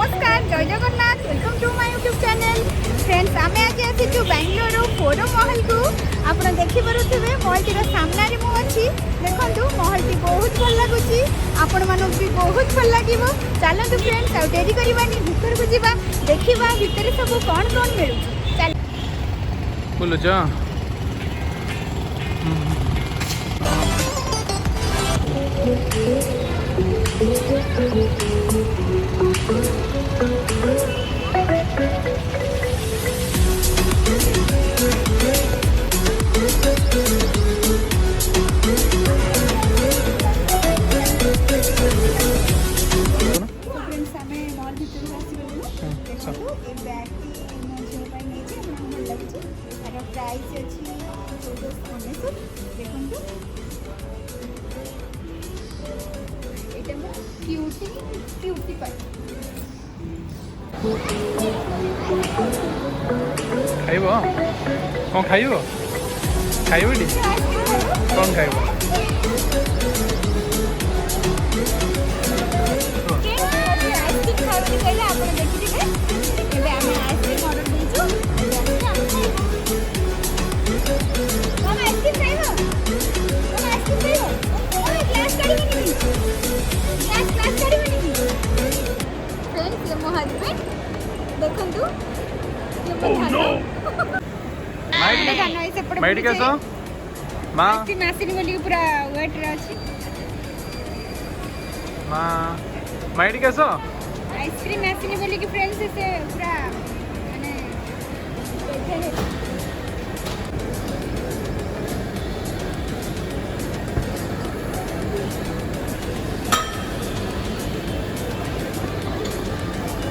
नमस्कार जय Jagannath welcome to my YouTube channel friends आमे आज आसीचु बेंगलोर फोरम महल को आपण देखि परुथिबे महलटीर सामने रे मु अछि देखंतु महलटी बहुत भल लागुची आपण मानक भी बहुत भल लागिवो चलंतु फ्रेंड्स आ डेरी करबानी भीतर को जीवा देखिबा भीतर सब कोन कोन मिलु चल बोलो जा प्राइस अच्छी 1419 देखो क्यूटी क्यूटी पाई खाइबो कौन खाइबो खाइबो डी कौन खाइबो आइसक्रीम खाइबो कहले आपण देखिथिबे एबे हम आइसक्रीम ऑर्डर देछु हम आइसक्रीम खाइबो ओए ग्लास काढिबो नी ग्लास काढिबो नी फ्रेंड्स ये मो हस्बैंड देखंतु ये मो खाना माइट कैसो मां आइसक्रीम आसीनी बोली पूरा वेट रे अछि मां माइट कैसो आइसक्रीम आसीनी बोली कि फ्रेंड्स से पूरा माने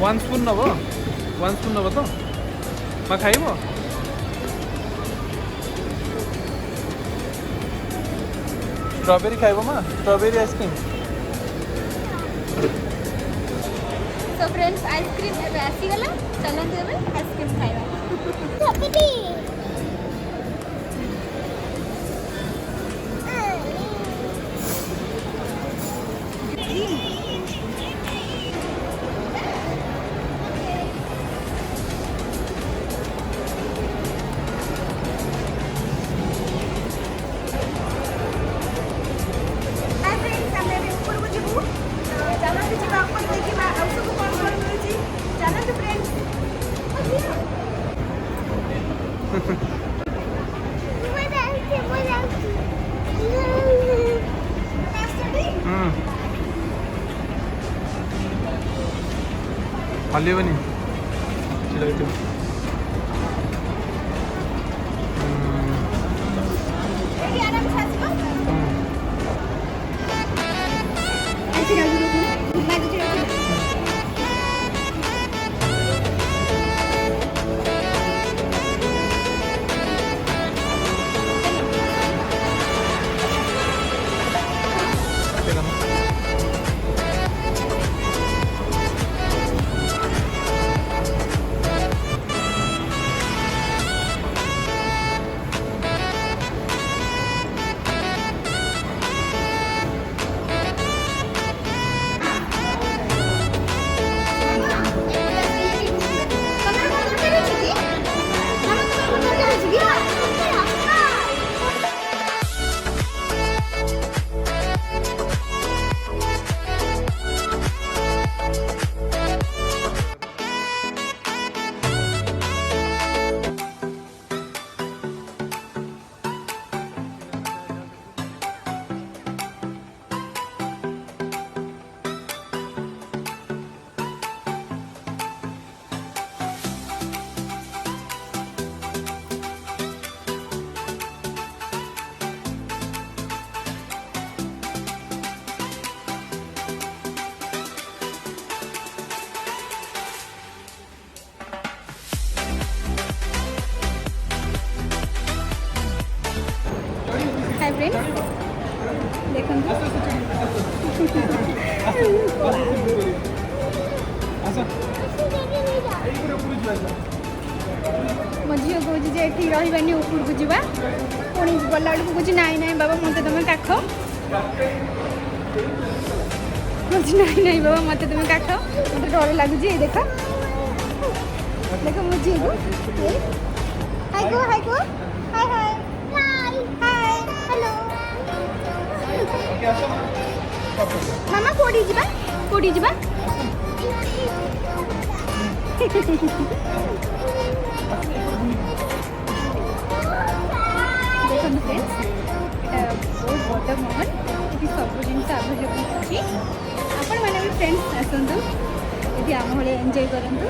वन स्पून नबो तो मां खाइबो स्ट्रॉबेरी खाइबो मां strawberry ice cream so friends ice cream एबे आसी गला चलन देबे आइसक्रीम खाइबा थपटी हल्लियो नि हाय फ्रेंड्स देखो मो झील कहे जे ये रही उपरको जावा पुणी गला बेलू कहे ना ना बाबा मत तुम काख नहीं नहीं बाबा मत तुम काट मत डर लगुच देख देख मो झी को हाय को हाय को हाय हाय हाय हाय हेलो मामा कोडी जीवा देखो फ्रेंड्स बहुत बड़ महल ये सब जिन आवेलेबल अच्छी आपण मैंने भी फ्रेंड्स आसतु ये आम भाई एंजॉय करूँ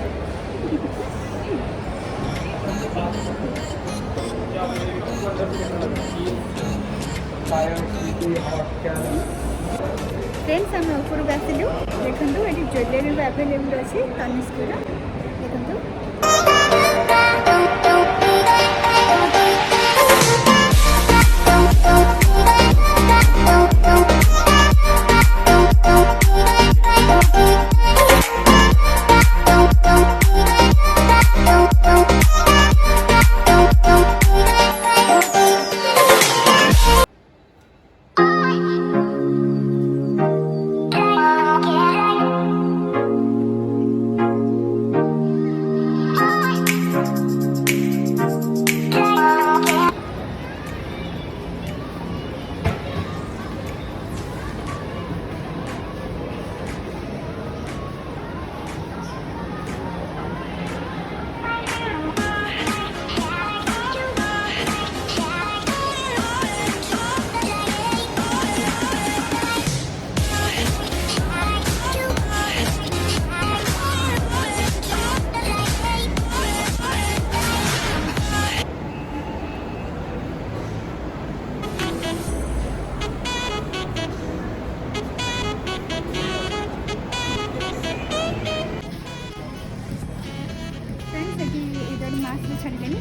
फ्रेंड्स आम ऊपर आसलु देखूँ ये ज्वेलरी भी आवेलेबल अच्छी तनिष्कर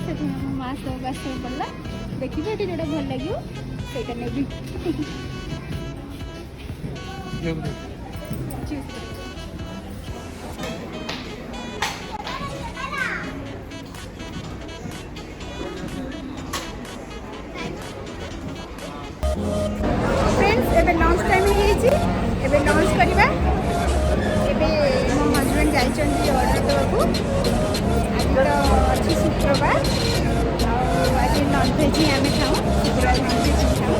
देखूँ मास्क दबास पड़ा देखिए ये जोटा भल लगे ସେଇଟା ନେବି फ्रेंड्स एबे लंच टाइम हे जी एबे लंच करबा एबे मो हस्बैंड जाइछन्ती ऑर्डर देबाकू आज तो अच्छी शुक्रवार आज नॉनभेज ही आम खाऊँ शुक्रवार नॉनभेज ही खाऊँ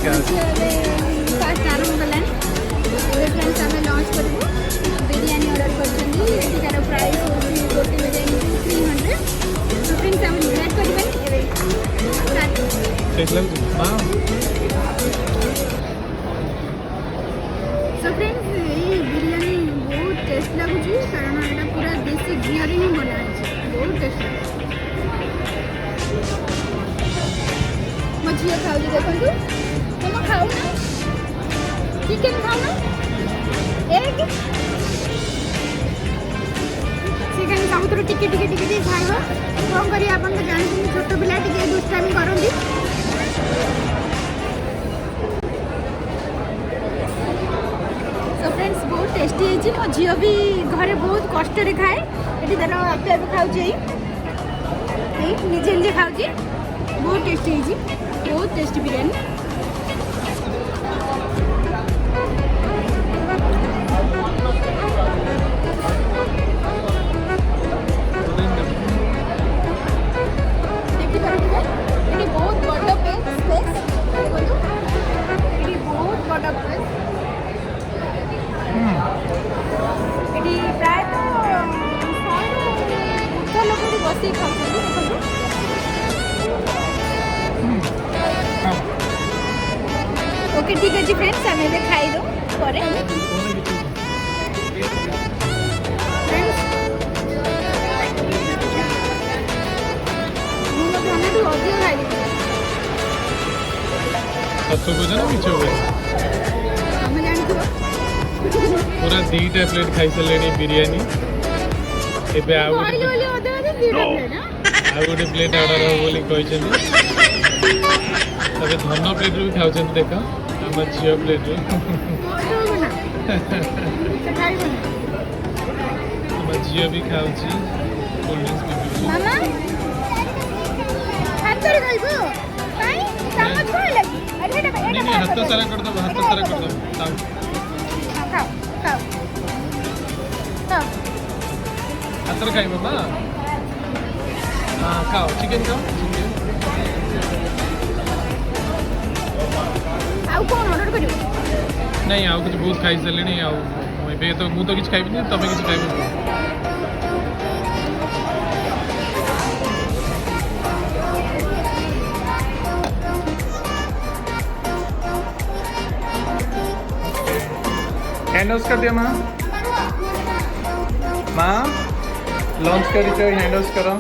चिकन बिरयानी फास्ट आरंभ कलानी फ्रेंड्स आम लंच करूँ बिरयानी ऑर्डर कर प्राइस होती गोटे बिरयानी 300 तो फ्रेंड्स आम डिसाइड करें सो फ्रेंड्स ये बिरयानी बहुत टेस्ट लगुच कारण यहाँ पूरा देसी घी ही बना बहुत टेस्ट मो झील खाऊ देखो तुम खाऊ ना चिकेन खाऊ ना एग चिकेन खाऊ तो टिके टिके टिके टिके खाइब कौन करिए आप जानते छोट पिला टिके दुष्टामी करती सो फ्रेंड्स बहुत टेस्टी है मो झील भी घरे बहुत कष्ट खाए ये तार आपे आपे खाऊँ निजे निजे खाऊँ बहुत टेस्टी है बहुत टेस्टी बिरयानी बहुत बड़ा स्पेस बहुत बड़ा प्लेस ये प्राय लोग बस खाऊ ओके ठीक अच्छे फ्रेंड्स आम ए खाईद पूरा 2टा प्लेट खाई सारे बिरयानी ଆଉ ଗୋଟେ ପ୍ଲେଟ୍ ଅର୍ଡର ହେବ ବୋଲି କହିଛନ୍ତି। ତବେ ଧନ ପ୍ଲେଟ୍ରୁ ବି ଖାଉଛନ୍ତି ଦେଖ ଆମ ଝିଅ ପ୍ଲେଟ୍ରୁ। ଆମ ଝିଅ ବି ଖାଉଛି କୋଲ୍ଡ ଡ୍ରିଙ୍କସ୍ ବି ପିଉଛି। ମାମା ହାତରେ ଖାଇବ କାଇଁ ଚାମଚ କଣ ଲାଗି ଆରେ ଏଟା नहीं नहीं हाथ सारा कर दो हाथ सारा कर दो खाओ ଖାଅ ଖାଅ ଖାଅ हाथ खाइबो ना हाँ खाओ चिकन खाओ चिकन ଆଉ କଣ ଅର୍ଡର କରିବ नहीं आउ कुछ बहुत खाई सारे नहीं आउ ए तो मु तो किछ खाइबनी तमे किछ खाइबो हैंड वॉश कर दिया माँ माँ लॉन्च करी तो हैंड वॉश करो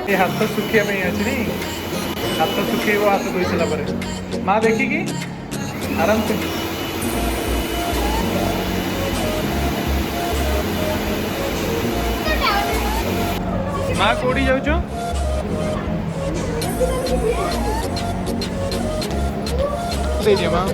ये हाथ तो सुखिया पे अच्छी नहीं हाथ तो सुखे वो हाथ धोई सारा पर माँ देखिए आराम से माँ कोड़ी जाऊ छो दे दिया माँ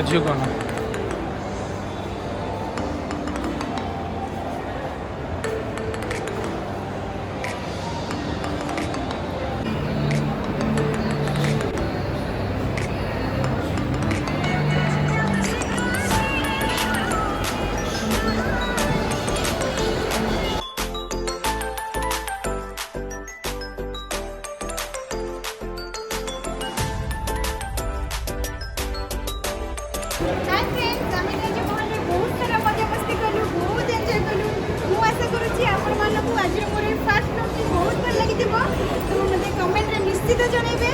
झियो कौन हाय फ्रेंड्स आमे जे मोहल्ले बहुत सारा मजा मस्ती कलु बहुत एंजॉय कलु मु आशा करूची आपण मानकु आज मोर फर्स्ट व्लॉग बहुत भल लागि दिबो तो मते कमेंट रे निश्चित जणैबे